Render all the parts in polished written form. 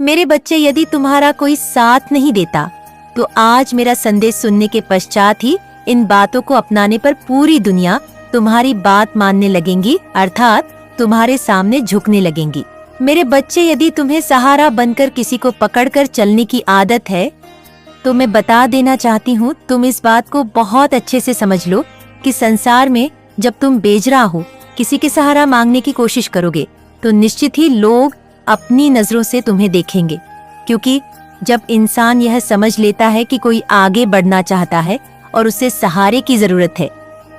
मेरे बच्चे, यदि तुम्हारा कोई साथ नहीं देता तो आज मेरा संदेश सुनने के पश्चात ही इन बातों को अपनाने पर पूरी दुनिया तुम्हारी बात मानने लगेंगी, अर्थात तुम्हारे सामने झुकने लगेंगी। मेरे बच्चे, यदि तुम्हें सहारा बनकर किसी को पकड़कर चलने की आदत है तो मैं बता देना चाहती हूँ, तुम इस बात को बहुत अच्छे से समझ लो कि संसार में जब तुम बेजरा हो, किसी के सहारा मांगने की कोशिश करोगे तो निश्चित ही लोग अपनी नजरों से तुम्हें देखेंगे, क्योंकि जब इंसान यह समझ लेता है कि कोई आगे बढ़ना चाहता है और उसे सहारे की जरूरत है,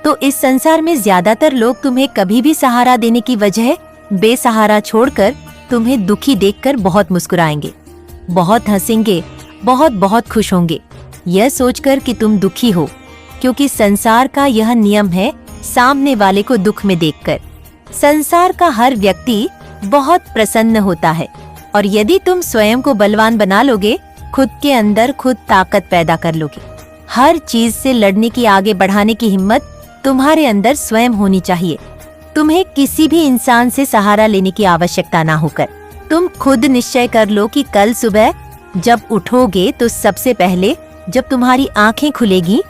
तो इस संसार में ज्यादातर लोग तुम्हें कभी भी सहारा देने की वजह बेसहारा छोड़कर तुम्हें दुखी देखकर बहुत मुस्कुराएंगे, बहुत हंसेंगे, बहुत बहुत खुश होंगे, यह सोचकर कि तुम दुखी हो, क्योंकि संसार का यह नियम है सामने वाले को दुख में देखकर। संसार का हर व्यक्ति बहुत प्रसन्न होता है, और यदि तुम स्वयं को बलवान बना लोगे, खुद के अंदर खुद ताकत पैदा कर लोगे, हर चीज से लड़ने की, आगे बढ़ाने की हिम्मत तुम्हारे अंदर स्वयं होनी चाहिए। तुम्हें किसी भी इंसान से सहारा लेने की आवश्यकता ना होकर तुम खुद निश्चय कर लो कि कल सुबह जब उठोगे तो सबसे पहले जब तुम्हारी आंखें खुलेगी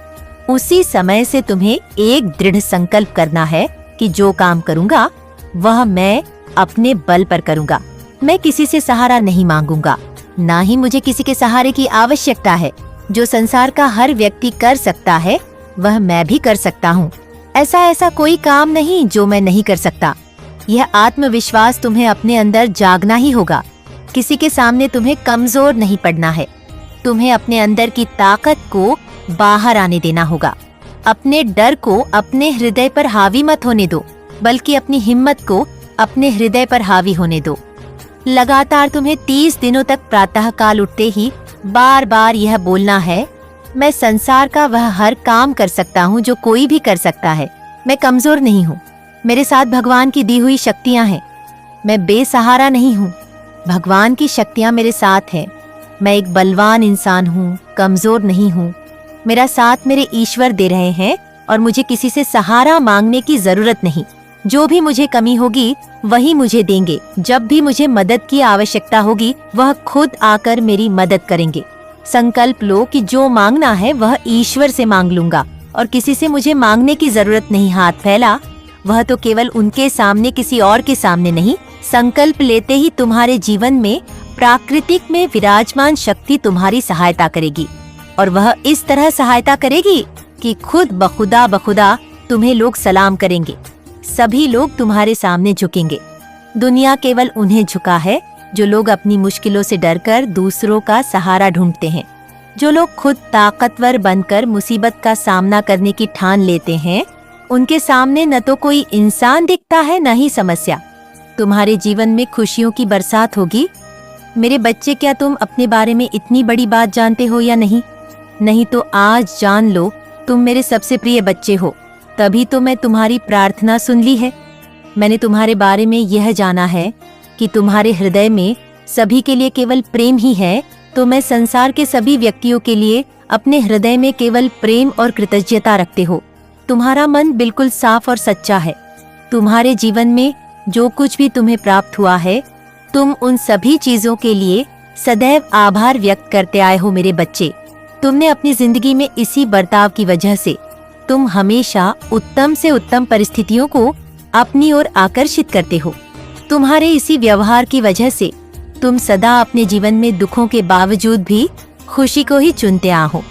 उसी समय से तुम्हें एक दृढ़ संकल्प करना है कि जो काम करूंगा वह मैं अपने बल पर करूंगा। मैं किसी से सहारा नहीं मांगूंगा, ना ही मुझे किसी के सहारे की आवश्यकता है। जो संसार का हर व्यक्ति कर सकता है वह मैं भी कर सकता हूँ। ऐसा कोई काम नहीं जो मैं नहीं कर सकता। यह आत्मविश्वास तुम्हें अपने अंदर जागना ही होगा। किसी के सामने तुम्हें कमजोर नहीं पड़ना है। तुम्हें अपने अंदर की ताकत को बाहर आने देना होगा। अपने डर को अपने हृदय पर हावी मत होने दो, बल्कि अपनी हिम्मत को अपने हृदय पर हावी होने दो। लगातार तुम्हें 30 दिनों तक प्रातः काल उठते ही बार बार यह बोलना है, मैं संसार का वह हर काम कर सकता हूँ जो कोई भी कर सकता है। मैं कमजोर नहीं हूँ, मेरे साथ भगवान की दी हुई शक्तियाँ हैं। मैं बेसहारा नहीं हूँ, भगवान की शक्तियाँ मेरे साथ हैं। मैं एक बलवान इंसान हूँ, कमजोर नहीं हूँ। मेरा साथ मेरे ईश्वर दे रहे हैं और मुझे किसी से सहारा मांगने की जरूरत नहीं। जो भी मुझे कमी होगी वही मुझे देंगे। जब भी मुझे मदद की आवश्यकता होगी वह खुद आकर मेरी मदद करेंगे। संकल्प लो कि जो मांगना है वह ईश्वर से मांग लूंगा और किसी से मुझे मांगने की जरूरत नहीं। हाथ फैला, वह तो केवल उनके सामने, किसी और के सामने नहीं। संकल्प लेते ही तुम्हारे जीवन में प्राकृतिक में विराजमान शक्ति तुम्हारी सहायता करेगी, और वह इस तरह सहायता करेगी कि खुद बखुदा तुम्हें लोग सलाम करेंगे। सभी लोग तुम्हारे सामने झुकेंगे। दुनिया केवल उन्हें झुका है जो लोग अपनी मुश्किलों से डरकर दूसरों का सहारा ढूंढते हैं। जो लोग खुद ताकतवर बनकर मुसीबत का सामना करने की ठान लेते हैं, उनके सामने न तो कोई इंसान दिखता है न ही समस्या। तुम्हारे जीवन में खुशियों की बरसात होगी। मेरे बच्चे, क्या तुम अपने बारे में इतनी बड़ी बात जानते हो या नहीं? नहीं तो आज जान लो, तुम मेरे सबसे प्रिय बच्चे हो। तभी तो मैं तुम्हारी प्रार्थना सुन ली है। मैंने तुम्हारे बारे में यह जाना है कि तुम्हारे हृदय में सभी के लिए केवल प्रेम ही है, तो मैं संसार के सभी व्यक्तियों के लिए अपने हृदय में केवल प्रेम और कृतज्ञता रखते हो। तुम्हारा मन बिल्कुल साफ और सच्चा है। तुम्हारे जीवन में जो कुछ भी तुम्हें प्राप्त हुआ है, तुम उन सभी चीजों के लिए सदैव आभार व्यक्त करते आए हो। मेरे बच्चे, तुमने अपनी जिंदगी में इसी बर्ताव की वजह से तुम हमेशा उत्तम से उत्तम परिस्थितियों को अपनी ओर आकर्षित करते हो। तुम्हारे इसी व्यवहार की वजह से तुम सदा अपने जीवन में दुखों के बावजूद भी खुशी को ही चुनते आ हो।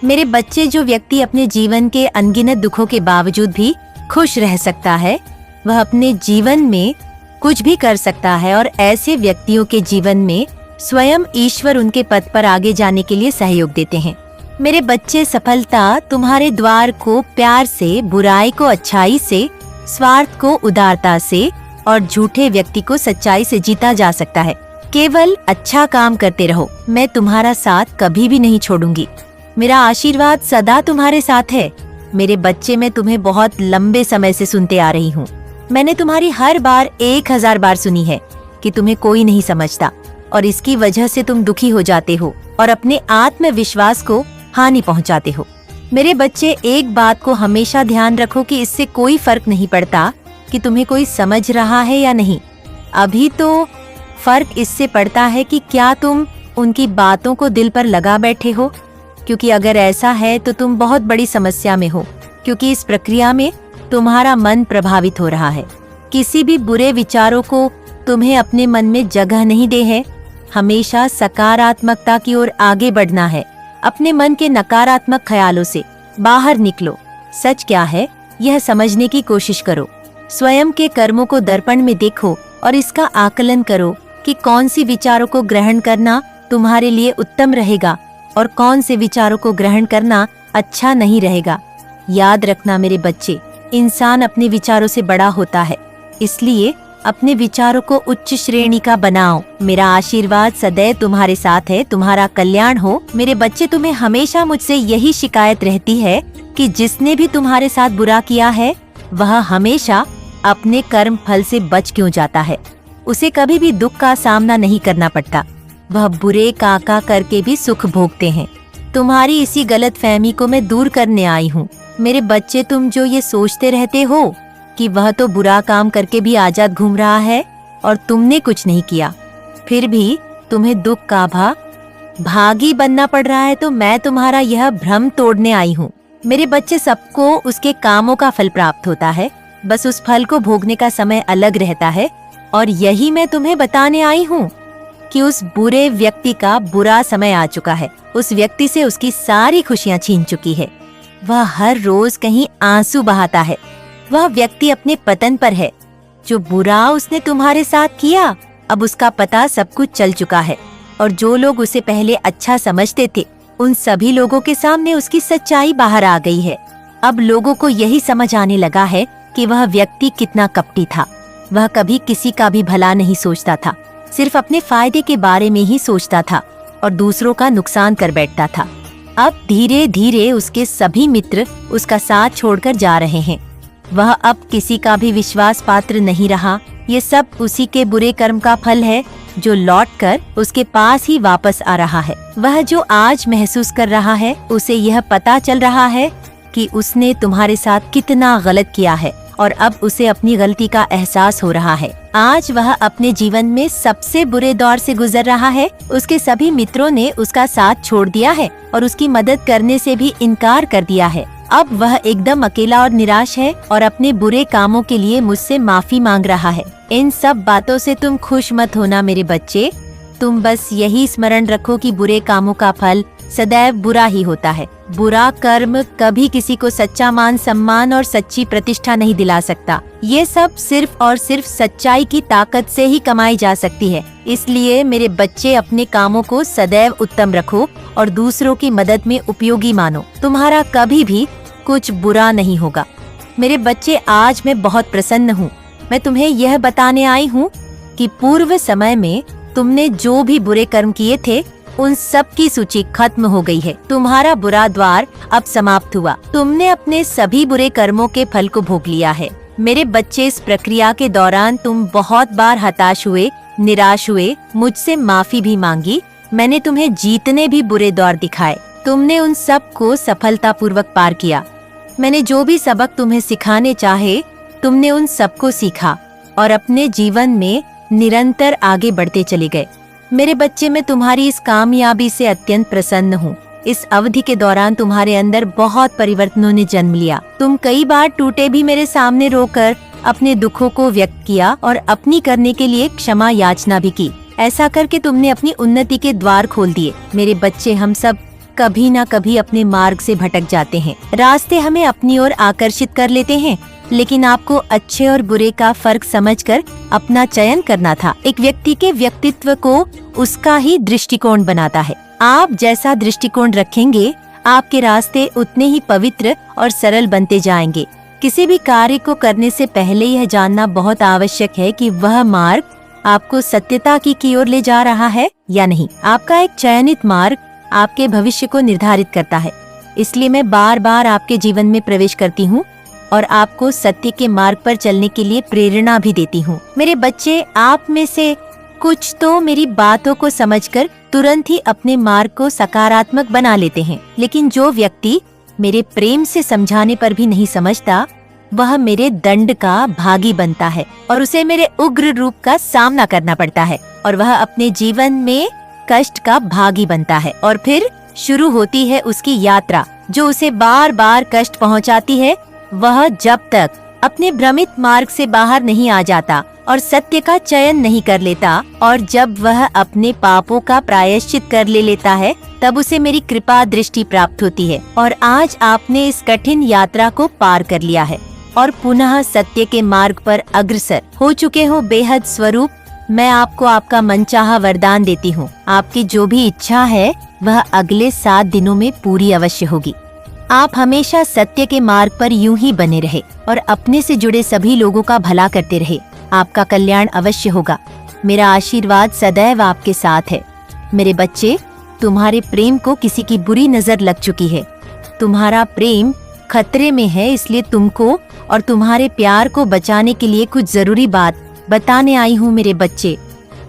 मेरे बच्चे, जो व्यक्ति अपने जीवन के अनगिनत दुखों के बावजूद भी खुश रह सकता है, वह अपने जीवन में कुछ भी कर सकता है, और ऐसे व्यक्तियों के जीवन में स्वयं ईश्वर उनके पथ पर आगे जाने के लिए सहयोग देते हैं। मेरे बच्चे, सफलता तुम्हारे द्वार को प्यार से, बुराई को अच्छाई से, स्वार्थ को उदारता से और झूठे व्यक्ति को सच्चाई से जीता जा सकता है। केवल अच्छा काम करते रहो। मैं तुम्हारा साथ कभी भी नहीं छोड़ूंगी। मेरा आशीर्वाद सदा तुम्हारे साथ है। मेरे बच्चे, मैं तुम्हें बहुत लंबे समय से सुनते आ रही हूँ। मैंने तुम्हारी हर बार 1000 बार सुनी है कि तुम्हें कोई नहीं समझता, और इसकी वजह से तुम दुखी हो जाते हो और अपने आत्मविश्वास को हानि पहुंचाते हो। मेरे बच्चे, एक बात को हमेशा ध्यान रखो कि इससे कोई फर्क नहीं पड़ता कि तुम्हें कोई समझ रहा है या नहीं। अभी तो फर्क इससे पड़ता है कि क्या तुम उनकी बातों को दिल पर लगा बैठे हो, क्योंकि अगर ऐसा है तो तुम बहुत बड़ी समस्या में हो, क्योंकि इस प्रक्रिया में तुम्हारा मन प्रभावित हो रहा है। किसी भी बुरे विचारों को तुम्हें अपने मन में जगह नहीं दे है। हमेशा सकारात्मकता की ओर आगे बढ़ना है। अपने मन के नकारात्मक ख्यालों से बाहर निकलो। सच क्या है यह समझने की कोशिश करो। स्वयं के कर्मों को दर्पण में देखो और इसका आकलन करो कि कौन सी विचारों को ग्रहण करना तुम्हारे लिए उत्तम रहेगा और कौन से विचारों को ग्रहण करना अच्छा नहीं रहेगा। याद रखना मेरे बच्चे, इंसान अपने विचारों से बड़ा होता है, इसलिए अपने विचारों को उच्च श्रेणी का बनाओ। मेरा आशीर्वाद सदैव तुम्हारे साथ है। तुम्हारा कल्याण हो। मेरे बच्चे, तुम्हें हमेशा मुझसे यही शिकायत रहती है कि जिसने भी तुम्हारे साथ बुरा किया है वह हमेशा अपने कर्म फल से बच क्यों जाता है। उसे कभी भी दुख का सामना नहीं करना पड़ता। वह बुरे काका करके भी सुख भोगते हैं। तुम्हारी इसी गलत फहमी को मैं दूर करने आई हूँ। मेरे बच्चे, तुम जो ये सोचते रहते हो कि वह तो बुरा काम करके भी आजाद घूम रहा है और तुमने कुछ नहीं किया, फिर भी तुम्हें दुख का भागी बनना पड़ रहा है, तो मैं तुम्हारा यह भ्रम तोड़ने आई हूँ। मेरे बच्चे, सबको उसके कामों का फल प्राप्त होता है, बस उस फल को भोगने का समय अलग रहता है। और यही मैं तुम्हें बताने आई हूँ कि उस बुरे व्यक्ति का बुरा समय आ चुका है। उस व्यक्ति से उसकी सारी खुशियाँ छीन चुकी है। वह हर रोज कहीं आंसू बहाता है। वह व्यक्ति अपने पतन पर है। जो बुरा उसने तुम्हारे साथ किया, अब उसका पता सब कुछ चल चुका है। और जो लोग उसे पहले अच्छा समझते थे, उन सभी लोगों के सामने उसकी सच्चाई बाहर आ गई है। अब लोगों को यही समझ आने लगा है कि वह व्यक्ति कितना कपटी था। वह कभी किसी का भी भला नहीं सोचता था, सिर्फ अपने फायदे के बारे में ही सोचता था और दूसरों का नुकसान कर बैठता था। अब धीरे धीरे उसके सभी मित्र उसका साथ छोड़कर जा रहे हैं। वह अब किसी का भी विश्वास पात्र नहीं रहा। ये सब उसी के बुरे कर्म का फल है जो लौटकर उसके पास ही वापस आ रहा है। वह जो आज महसूस कर रहा है, उसे यह पता चल रहा है कि उसने तुम्हारे साथ कितना गलत किया है और अब उसे अपनी गलती का एहसास हो रहा है। आज वह अपने जीवन में सबसे बुरे दौर से गुजर रहा है। उसके सभी मित्रों ने उसका साथ छोड़ दिया है और उसकी मदद करने से भी इनकार कर दिया है। अब वह एकदम अकेला और निराश है और अपने बुरे कामों के लिए मुझसे माफी मांग रहा है। इन सब बातों से तुम खुश मत होना मेरे बच्चे। तुम बस यही स्मरण रखो कि बुरे कामों का फल सदैव बुरा ही होता है। बुरा कर्म कभी किसी को सच्चा मान सम्मान और सच्ची प्रतिष्ठा नहीं दिला सकता। ये सब सिर्फ और सिर्फ सच्चाई की ताकत से ही कमाई जा सकती है। इसलिए मेरे बच्चे, अपने कामों को सदैव उत्तम रखो और दूसरों की मदद में उपयोगी मानो। तुम्हारा कभी भी कुछ बुरा नहीं होगा। मेरे बच्चे, आज मैं बहुत प्रसन्न हूँ। मैं तुम्हें यह बताने आई हूँ कि पूर्व समय में तुमने जो भी बुरे कर्म किए थे, उन सब की सूची खत्म हो गई है। तुम्हारा बुरा द्वार अब समाप्त हुआ। तुमने अपने सभी बुरे कर्मों के फल को भोग लिया है। मेरे बच्चे, इस प्रक्रिया के दौरान तुम बहुत बार हताश हुए, निराश हुए, मुझसे माफी भी मांगी। मैंने तुम्हें जीतने भी बुरे दौर दिखाए। तुमने उन सब को सफलतापूर्वक पार किया। मैंने जो भी सबक तुम्हें सिखाने चाहे, तुमने उन सबको सीखा और अपने जीवन में निरंतर आगे बढ़ते चले गए। मेरे बच्चे, मैं तुम्हारी इस कामयाबी से अत्यंत प्रसन्न हूँ। इस अवधि के दौरान तुम्हारे अंदर बहुत परिवर्तनों ने जन्म लिया। तुम कई बार टूटे भी मेरे सामने रोकर अपने दुखों को व्यक्त किया और अपनी करने के लिए क्षमा याचना भी की। ऐसा करके तुमने अपनी उन्नति के द्वार खोल दिए। मेरे बच्चे, हम सब कभी न कभी अपने मार्ग से भटक जाते हैं। रास्ते हमें अपनी ओर आकर्षित कर लेते हैं, लेकिन आपको अच्छे और बुरे का फर्क समझकर अपना चयन करना था। एक व्यक्ति के व्यक्तित्व को उसका ही दृष्टिकोण बनाता है। आप जैसा दृष्टिकोण रखेंगे, आपके रास्ते उतने ही पवित्र और सरल बनते जाएंगे। किसी भी कार्य को करने से पहले यह जानना बहुत आवश्यक है कि वह मार्ग आपको सत्यता की ओर ले जा रहा है या नहीं। आपका एक चयनित मार्ग आपके भविष्य को निर्धारित करता है। इसलिए मैं बार बार आपके जीवन में प्रवेश करती हूँ और आपको सत्य के मार्ग पर चलने के लिए प्रेरणा भी देती हूँ। मेरे बच्चे, आप में से कुछ तो मेरी बातों को समझकर तुरंत ही अपने मार्ग को सकारात्मक बना लेते हैं, लेकिन जो व्यक्ति मेरे प्रेम से समझाने पर भी नहीं समझता, वह मेरे दंड का भागी बनता है और उसे मेरे उग्र रूप का सामना करना पड़ता है और वह अपने जीवन में कष्ट का भागी बनता है और फिर शुरू होती है उसकी यात्रा जो उसे बार बार कष्ट पहुंचाती है। वह जब तक अपने भ्रमित मार्ग से बाहर नहीं आ जाता और सत्य का चयन नहीं कर लेता और जब वह अपने पापों का प्रायश्चित कर लेता है तब उसे मेरी कृपा दृष्टि प्राप्त होती है। और आज आपने इस कठिन यात्रा को पार कर लिया है और पुनः सत्य के मार्ग पर अग्रसर हो चुके हो बेहद स्वरूप। मैं आपको आपका मनचाहा वरदान देती हूँ। आपकी जो भी इच्छा है वह अगले 7 दिनों में पूरी अवश्य होगी। आप हमेशा सत्य के मार्ग पर यूं ही बने रहे और अपने से जुड़े सभी लोगों का भला करते रहे। आपका कल्याण अवश्य होगा। मेरा आशीर्वाद सदैव आपके साथ है। मेरे बच्चे, तुम्हारे प्रेम को किसी की बुरी नजर लग चुकी है। तुम्हारा प्रेम खतरे में है, इसलिए तुमको और तुम्हारे प्यार को बचाने के लिए कुछ जरूरी बात बताने आई हूँ मेरे बच्चे।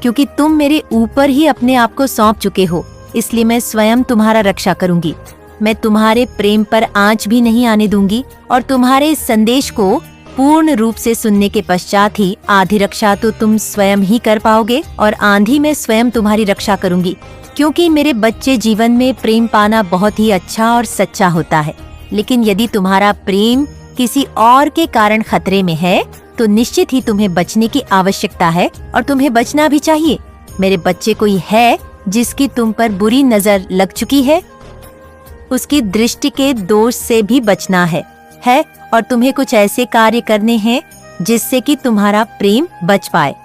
क्योंकि तुम मेरे ऊपर ही अपने आप को सौंप चुके हो, इसलिए मैं स्वयं तुम्हारा रक्षा करूंगी। मैं तुम्हारे प्रेम पर आंच भी नहीं आने दूंगी और तुम्हारे इस संदेश को पूर्ण रूप से सुनने के पश्चात ही आधी रक्षा तो तुम स्वयं ही कर पाओगे और आंधी में स्वयं तुम्हारी रक्षा करूंगी। क्योंकि मेरे बच्चे, जीवन में प्रेम पाना बहुत ही अच्छा और सच्चा होता है, लेकिन यदि तुम्हारा प्रेम किसी और के कारण खतरे में है तो निश्चित ही तुम्हें बचने की आवश्यकता है और तुम्हें बचना भी चाहिए। मेरे बच्चे, कोई है जिसकी तुम पर बुरी नजर लग चुकी है, उसकी दृष्टि के दोष से भी बचना है और तुम्हें कुछ ऐसे कार्य करने हैं जिससे कि तुम्हारा प्रेम बच पाए।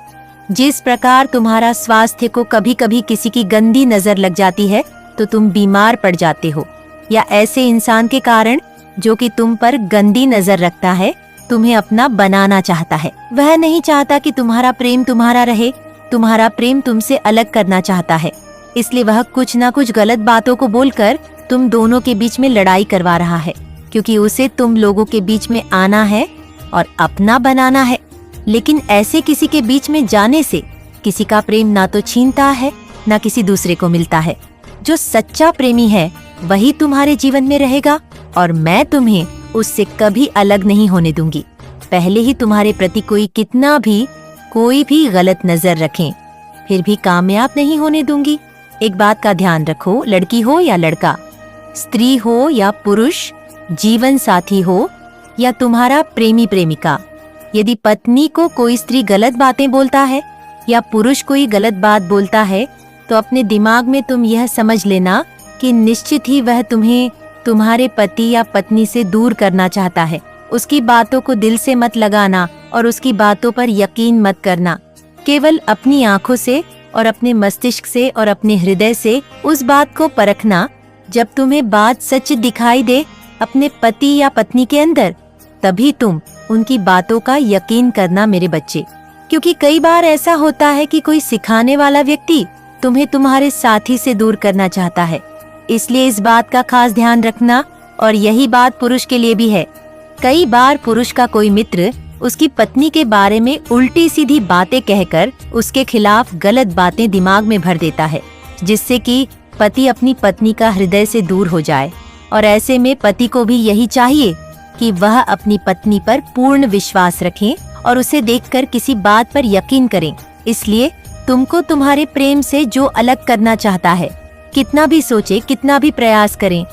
जिस प्रकार तुम्हारा स्वास्थ्य को कभी कभी किसी की गंदी नजर लग जाती है तो तुम बीमार पड़ जाते हो, या ऐसे इंसान के कारण जो कि तुम पर गंदी नजर रखता है, तुम्हें अपना बनाना चाहता है। वह नहीं चाहता कि तुम्हारा प्रेम तुम्हारा रहे, तुम्हारा प्रेम तुमसे अलग करना चाहता है। इसलिए वह कुछ ना कुछ गलत बातों को बोलकर तुम दोनों के बीच में लड़ाई करवा रहा है, क्योंकि उसे तुम लोगों के बीच में आना है और अपना बनाना है। लेकिन ऐसे किसी के बीच में जाने से किसी का प्रेम ना तो छीनता है ना किसी दूसरे को मिलता है। जो सच्चा प्रेमी है वही तुम्हारे जीवन में रहेगा और मैं तुम्हें उससे कभी अलग नहीं होने दूंगी। पहले ही तुम्हारे प्रति कोई भी गलत नजर रखें, फिर भी कामयाब नहीं होने दूंगी। एक बात का ध्यान रखो, लड़की हो या लड़का, स्त्री हो या पुरुष, जीवन साथी हो या तुम्हारा प्रेमी प्रेमिका, यदि पत्नी को कोई स्त्री गलत बातें बोलता है या पुरुष कोई गलत बात बोलता है तो अपने दिमाग में तुम यह समझ लेना कि निश्चित ही वह तुम्हें तुम्हारे पति या पत्नी से दूर करना चाहता है। उसकी बातों को दिल से मत लगाना और उसकी बातों पर यकीन मत करना। केवल अपनी आंखों से और अपने मस्तिष्क से और अपने हृदय से उस बात को परखना। जब तुम्हें बात सच दिखाई दे अपने पति या पत्नी के अंदर, तभी तुम उनकी बातों का यकीन करना मेरे बच्चे। क्योंकि कई बार ऐसा होता है कि कोई सिखाने वाला व्यक्ति तुम्हें तुम्हारे साथी से दूर करना चाहता है। इसलिए इस बात का खास ध्यान रखना, और यही बात पुरुष के लिए भी है। कई बार पुरुष का कोई मित्र उसकी पत्नी के बारे में उल्टी सीधी बातें कहकर उसके खिलाफ गलत बातें दिमाग में भर देता है, जिससे कि पति अपनी पत्नी का हृदय से दूर हो जाए। और ऐसे में पति को भी यही चाहिए कि वह अपनी पत्नी पर पूर्ण विश्वास रखें और उसे देखकर किसी बात पर यकीन करें। इसलिए तुमको तुम्हारे प्रेम से जो अलग करना चाहता है, कितना भी सोचे, कितना भी प्रयास करें,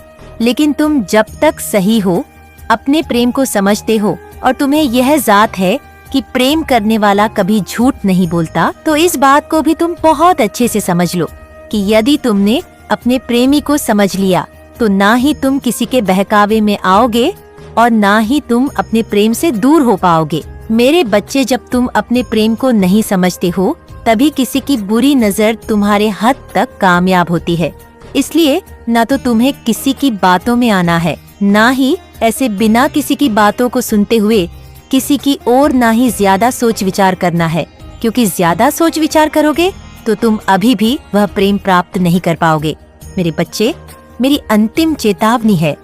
लेकिन तुम जब तक सही हो, अपने प्रेम को समझते हो और तुम्हें यह जात है कि प्रेम करने वाला कभी झूठ नहीं बोलता, तो इस बात को भी तुम बहुत अच्छे से समझ लो कि यदि तुमने अपने प्रेमी को समझ लिया तो ना ही तुम किसी के बहकावे में आओगे और ना ही तुम अपने प्रेम से दूर हो पाओगे। मेरे बच्चे, जब तुम अपने प्रेम को नहीं समझते हो तभी किसी की बुरी नजर तुम्हारे हद तक कामयाब होती है। इसलिए ना तो तुम्हें किसी की बातों में आना है, ना ही ऐसे बिना किसी की बातों को सुनते हुए किसी की ओर ना ही ज्यादा सोच विचार करना है, क्योंकि ज्यादा सोच विचार करोगे तो तुम अभी भी वह प्रेम प्राप्त नहीं कर पाओगे। मेरे बच्चे, मेरी अंतिम चेतावनी है,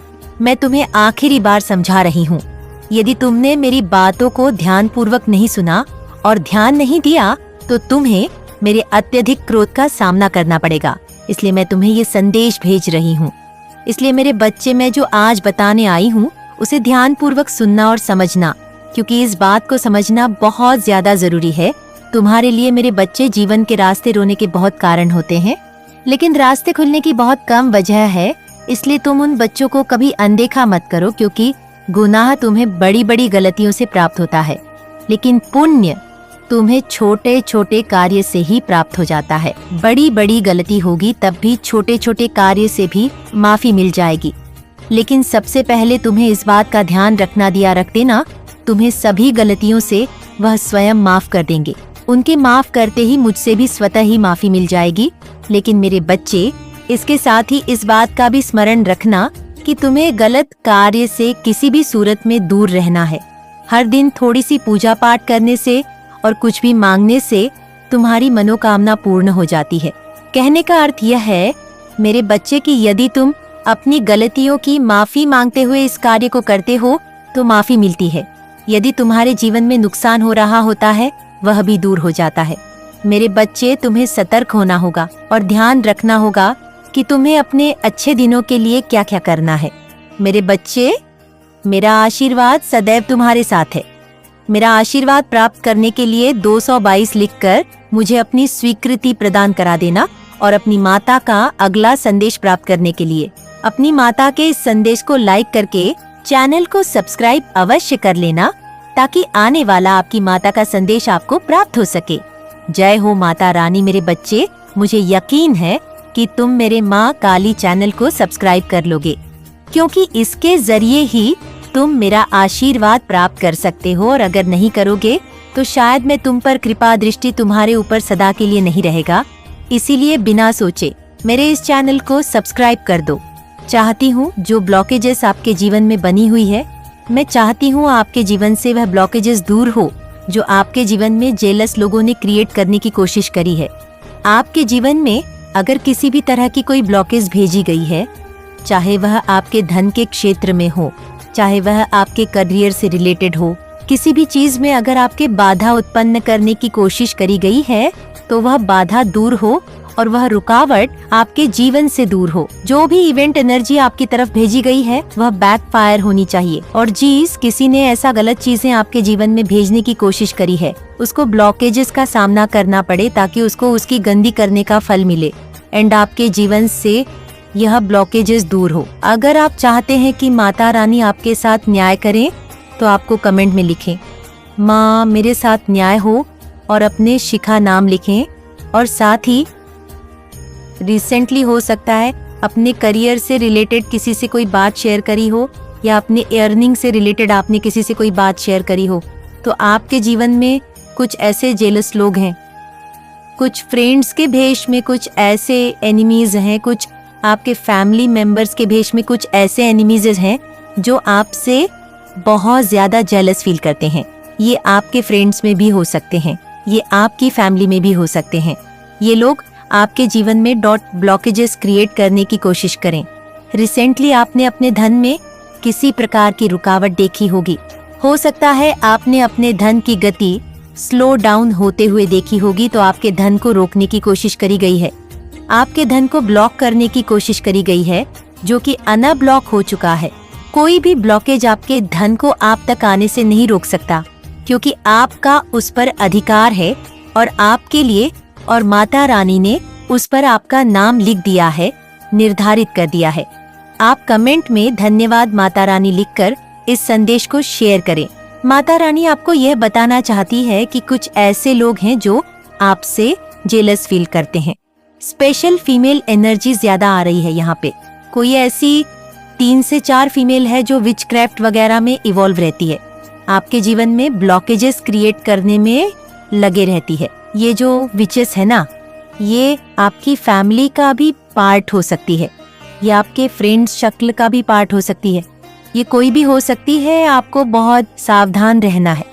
मैं तुम्हें आखिरी बार समझा रही हूँ। यदि तुमने मेरी बातों को ध्यानपूर्वक नहीं सुना और ध्यान नहीं दिया तो तुम्हें मेरे अत्यधिक क्रोध का सामना करना पड़ेगा। इसलिए मैं तुम्हें ये संदेश भेज रही हूँ। इसलिए मेरे बच्चे, मैं जो आज बताने आई हूँ उसे ध्यानपूर्वक सुनना और समझना, क्योंकि इस बात को समझना बहुत ज्यादा जरूरी है। तुम्हारे लिए मेरे बच्चे जीवन के रास्ते रोने के बहुत कारण होते हैं, लेकिन रास्ते खुलने की बहुत कम वजह है। इसलिए तुम उन बच्चों को कभी अनदेखा मत करो, क्योंकि गुनाह तुम्हें बड़ी बड़ी गलतियों से प्राप्त होता है, लेकिन पुण्य तुम्हें छोटे छोटे कार्य से ही प्राप्त हो जाता है। बड़ी बड़ी गलती होगी तब भी छोटे छोटे कार्य से भी माफी मिल जाएगी। लेकिन सबसे पहले तुम्हें इस बात का ध्यान रख देना, तुम्हें सभी गलतियों से वह स्वयं माफ कर देंगे। उनके माफ करते ही मुझसे भी स्वतः ही माफी मिल जाएगी। लेकिन मेरे बच्चे, इसके साथ ही इस बात का भी स्मरण रखना कि तुम्हें गलत कार्य से किसी भी सूरत में दूर रहना है। हर दिन थोड़ी सी पूजा पाठ करने से और कुछ भी मांगने से तुम्हारी मनोकामना पूर्ण हो जाती है। कहने का अर्थ यह है मेरे बच्चे कि यदि तुम अपनी गलतियों की माफी मांगते हुए इस कार्य को करते हो तो माफी मिलती है। यदि तुम्हारे जीवन में नुकसान हो रहा होता है वह भी दूर हो जाता है। मेरे बच्चे, तुम्हें सतर्क होना होगा और ध्यान रखना होगा कि तुम्हें अपने अच्छे दिनों के लिए क्या क्या करना है। मेरे बच्चे, मेरा आशीर्वाद सदैव तुम्हारे साथ है। मेरा आशीर्वाद प्राप्त करने के लिए 222 लिखकर मुझे अपनी स्वीकृति प्रदान करा देना और अपनी माता का अगला संदेश प्राप्त करने के लिए अपनी माता के इस संदेश को लाइक करके चैनल को सब्सक्राइब अवश्य कर लेना, ताकि आने वाला आपकी माता का संदेश आपको प्राप्त हो सके। जय हो माता रानी। मेरे बच्चे, मुझे यकीन है कि तुम मेरे माँ काली चैनल को सब्सक्राइब कर लोगे, क्योंकि इसके जरिए ही तुम मेरा आशीर्वाद प्राप्त कर सकते हो। और अगर नहीं करोगे तो शायद मैं तुम पर कृपा दृष्टि तुम्हारे ऊपर सदा के लिए नहीं रहेगा। इसीलिए बिना सोचे मेरे इस चैनल को सब्सक्राइब कर दो। चाहती हूँ जो ब्लॉकेजेस आपके जीवन में बनी हुई है, मैं चाहती हूँ आपके जीवन से वह ब्लॉकेजेस दूर हो जो आपके जीवन में जेलस लोगों ने क्रिएट करने की कोशिश करी है। आपके जीवन में अगर किसी भी तरह की कोई ब्लॉकेज भेजी गई है, चाहे वह आपके धन के क्षेत्र में हो, चाहे वह आपके करियर से रिलेटेड हो, किसी भी चीज में अगर आपके बाधा उत्पन्न करने की कोशिश करी गई है, तो वह बाधा दूर हो और वह रुकावट आपके जीवन से दूर हो। जो भी इवेंट एनर्जी आपकी तरफ भेजी गई है वह बैकफायर होनी चाहिए। और जिस किसी ने ऐसा गलत चीजें आपके जीवन में भेजने की कोशिश करी है, उसको ब्लॉकेजेस का सामना करना पड़े, ताकि उसको उसकी गंदी करने का फल मिले एंड आपके जीवन से यह ब्लॉकेजेस दूर हो। अगर आप चाहते हैं कि माता रानी आपके साथ न्याय करें, तो आपको कमेंट में लिखें, माँ मेरे साथ न्याय हो, और अपने शिखा नाम लिखें। और साथ ही रिसेंटली हो सकता है अपने करियर से रिलेटेड किसी से कोई बात शेयर करी हो, या अपने अर्निंग से रिलेटेड आपने किसी से कोई बात शेयर करी हो, तो आपके जीवन में कुछ ऐसे जेलस लोग हैं, कुछ फ्रेंड्स के भेष में कुछ ऐसे एनिमीज हैं, कुछ आपके फैमिली मेंबर्स के भेष में कुछ ऐसे एनिमीज हैं जो आपसे बहुत ज्यादा जेलस फील करते हैं। ये आपके फ्रेंड्स में भी हो सकते हैं, ये आपकी फैमिली में भी हो सकते हैं। ये लोग आपके जीवन में ब्लॉकेजेस क्रिएट करने की कोशिश करें। रिसेंटली आपने अपने धन में किसी प्रकार की रुकावट देखी होगी। हो सकता है आपने अपने धन की गति स्लो डाउन होते हुए देखी होगी, तो आपके धन को रोकने की कोशिश करी गई है, आपके धन को ब्लॉक करने की कोशिश करी गई है, जो कि अनब्लॉक हो चुका है। कोई भी ब्लॉकेज आपके धन को आप तक आने से नहीं रोक सकता, क्योंकि आपका उस पर अधिकार है और आपके लिए और माता रानी ने उस पर आपका नाम लिख दिया है, निर्धारित कर दिया है। आप कमेंट में धन्यवाद माता रानी लिखकर इस संदेश को शेयर करें। माता रानी आपको यह बताना चाहती है कि कुछ ऐसे लोग हैं जो आपसे जेलस फील करते हैं। स्पेशल फीमेल एनर्जी ज्यादा आ रही है यहाँ पे। कोई ऐसी 3 से 4 फीमेल है जो विचक्राफ्ट वगैरह में इवॉल्व रहती है, आपके जीवन में ब्लॉकेजेस क्रिएट करने में लगे रहती है। ये जो विचेस है ना, ये आपकी फैमिली का भी पार्ट हो सकती है, ये आपके फ्रेंड्स शक्ल का भी पार्ट हो सकती है, ये कोई भी हो सकती है। आपको बहुत सावधान रहना है।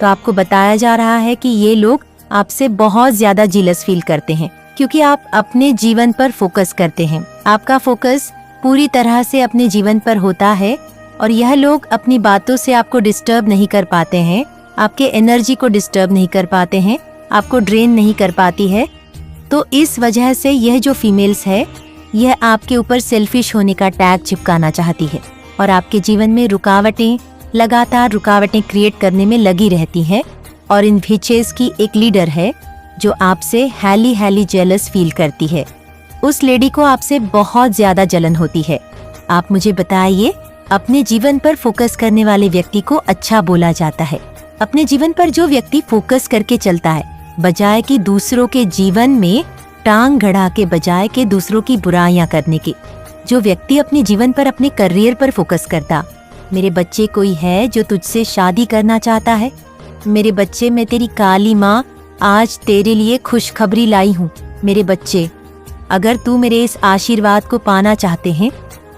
तो आपको बताया जा रहा है कि ये लोग आपसे बहुत ज्यादा जेलस फील करते हैं, क्योंकि आप अपने जीवन पर फोकस करते हैं। आपका फोकस पूरी तरह से अपने जीवन पर होता है और यह लोग अपनी बातों से आपको डिस्टर्ब नहीं कर पाते हैं, आपके एनर्जी को डिस्टर्ब नहीं कर पाते हैं, आपको ड्रेन नहीं कर पाती है। तो इस वजह से यह जो फीमेल्स है, यह आपके ऊपर सेल्फिश होने का टैग चिपकाना चाहती है और आपके जीवन में रुकावटें लगातार रुकावटें क्रिएट करने में लगी रहती हैं और इन विचेस की एक लीडर है जो आपसे हैली जेलस फील करती है। उस लेडी को आपसे बहुत ज्यादा जलन होती है। आप मुझे बताइए, अपने जीवन पर फोकस करने वाले व्यक्ति को अच्छा बोला जाता है। अपने जीवन पर जो व्यक्ति फोकस करके चलता है, बजाय कि दूसरों के जीवन में टांग गड़ा के बजाय के दूसरों की बुराइयां करने की, जो व्यक्ति अपने जीवन पर अपने करियर पर फोकस करता। मेरे बच्चे, कोई है जो तुझसे शादी करना चाहता है? मेरे बच्चे, मैं तेरी काली माँ आज तेरे लिए खुशखबरी लाई हूँ। मेरे बच्चे, अगर तू मेरे इस आशीर्वाद को पाना चाहते हैं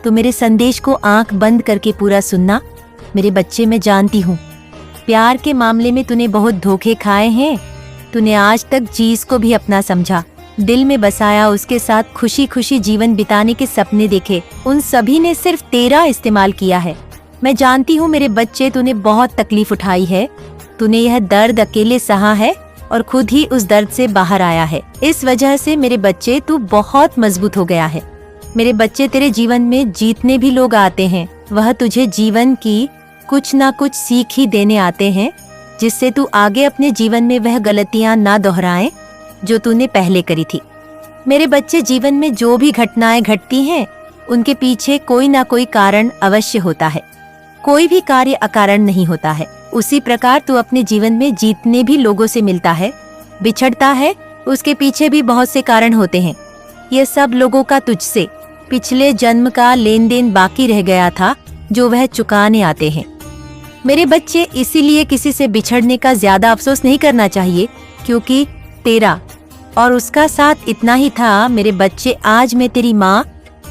तो मेरे संदेश को आंख बंद करके पूरा सुनना। मेरे बच्चे, मैं जानती हूँ प्यार के मामले में तूने बहुत धोखे खाए हैं। तूने आज तक चीज को भी अपना समझा, दिल में बसाया, उसके साथ खुशी खुशी जीवन बिताने के सपने देखे, उन सभी ने सिर्फ तेरा इस्तेमाल किया है। मैं जानती हूँ मेरे बच्चे, तूने बहुत तकलीफ उठाई है। तूने यह दर्द अकेले सहा है और खुद ही उस दर्द से बाहर आया है। इस वजह से मेरे बच्चे, तू बहुत मजबूत हो गया है। मेरे बच्चे, तेरे जीवन में जीतने भी लोग आते हैं, वह तुझे जीवन की कुछ ना कुछ सीख ही देने आते हैं, जिससे तू आगे अपने जीवन में वह गलतियां ना दोहराए जो तूने पहले करी थी। मेरे बच्चे, जीवन में जो भी घटनाएं घटती हैं, उनके पीछे कोई ना कोई कारण अवश्य होता है। कोई भी कार्य अकारण नहीं होता है। उसी प्रकार तू अपने जीवन में जितने भी लोगों से मिलता है, बिछड़ता है, उसके पीछे भी बहुत से कारण होते हैं। ये सब लोगों का तुझसे पिछले जन्म का लेन देन बाकी रह गया था, जो वह चुकाने आते हैं। मेरे बच्चे, इसीलिए किसी से बिछड़ने का ज्यादा अफसोस नहीं करना चाहिए, क्योंकि तेरा और उसका साथ इतना ही था। मेरे बच्चे, आज मैं तेरी माँ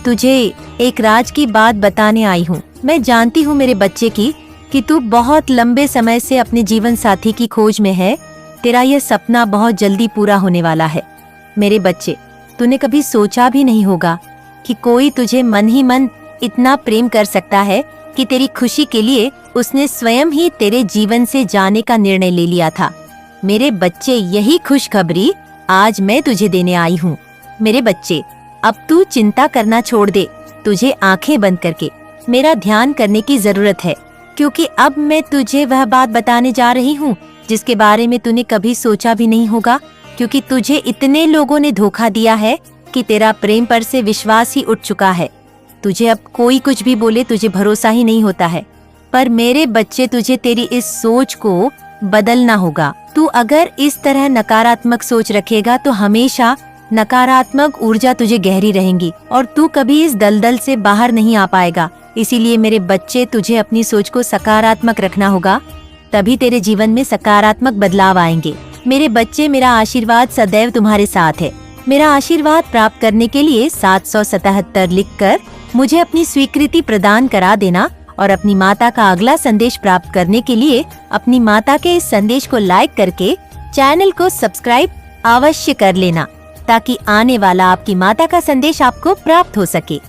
तुझे एक राज की बात बताने आई हूँ। मैं जानती हूँ मेरे बच्चे कि तू बहुत लंबे समय से अपने जीवन साथी की खोज में है। तेरा यह सपना बहुत जल्दी पूरा होने वाला है। मेरे बच्चे, तूने कभी सोचा भी नहीं होगा कि कोई तुझे मन ही मन इतना प्रेम कर सकता है कि तेरी खुशी के लिए उसने स्वयं ही तेरे जीवन से जाने का निर्णय ले लिया था। मेरे बच्चे, यही खुशखबरी आज मैं तुझे देने आई हूँ। मेरे बच्चे, अब तू चिंता करना छोड़ दे। तुझे आंखें बंद करके मेरा ध्यान करने की जरूरत है, क्योंकि अब मैं तुझे वह बात बताने जा रही हूँ जिसके बारे में तूने कभी सोचा भी नहीं होगा, क्योंकि तुझे इतने लोगों ने धोखा दिया है कि तेरा प्रेम पर से विश्वास ही उठ चुका है। तुझे अब कोई कुछ भी बोले, तुझे भरोसा ही नहीं होता है। पर मेरे बच्चे, तुझे तेरी इस सोच को बदलना होगा। तू अगर इस तरह नकारात्मक सोच रखेगा तो हमेशा नकारात्मक ऊर्जा तुझे गहरी रहेंगी और तू कभी इस दलदल से बाहर नहीं आ पाएगा। इसीलिए मेरे बच्चे, तुझे अपनी सोच को सकारात्मक रखना होगा, तभी तेरे जीवन में सकारात्मक बदलाव आएंगे। मेरे बच्चे, मेरा आशीर्वाद सदैव तुम्हारे साथ है। मेरा आशीर्वाद प्राप्त करने के लिए 777 लिखकर मुझे अपनी स्वीकृति प्रदान करा देना और अपनी माता का अगला संदेश प्राप्त करने के लिए अपनी माता के इस संदेश को लाइक करके चैनल को सब्सक्राइब अवश्य कर लेना, ताकि आने वाला आपकी माता का संदेश आपको प्राप्त हो सके।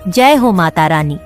जय हो माता रानी।